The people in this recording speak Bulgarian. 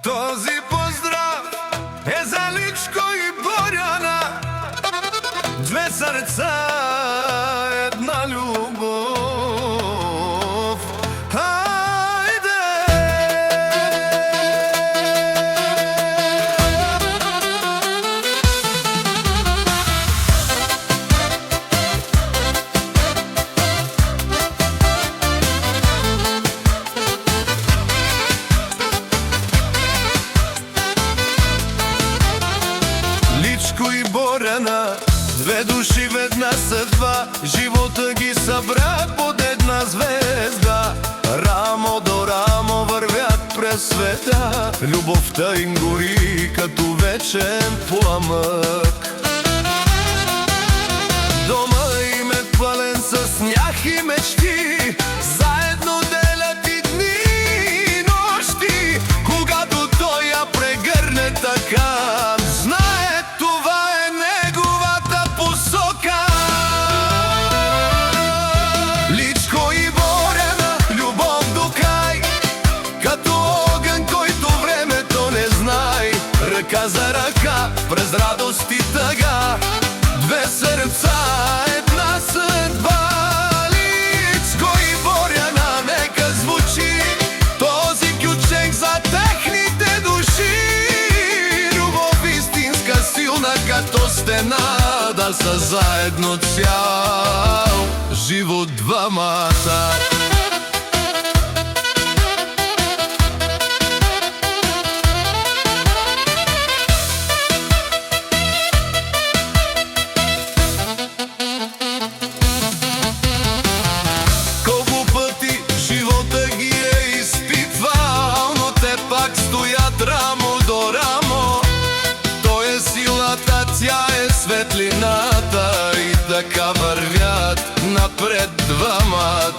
Този поздрав е за Личко и Боряна, две сърца, една любов. Хайде! Личко и Боряна, две души в една съдба, живота ги събра под една звезда. Рамо до рамо вървят през света, любовта им гори като вечен пламък. Дома им е пълен със смях и мечти, заедно делят и дни и нощи. Когато той я прегърне така, знае, това е неговата посока. Личко и Боряна, любов до край, като огън, който времето не знае. Ръка за ръка, през радост и тъга, две сърца, една съдба. Личко и Боряна, нека звучи този ключек за техните души. Любов истинска, силна като стена, да са заедно цял живот двамата. Колко пъти живота ги е изпитвал, но те пак стоят рамо до рамо. Той е силата, тя е светлината, и така вървят напред двамата.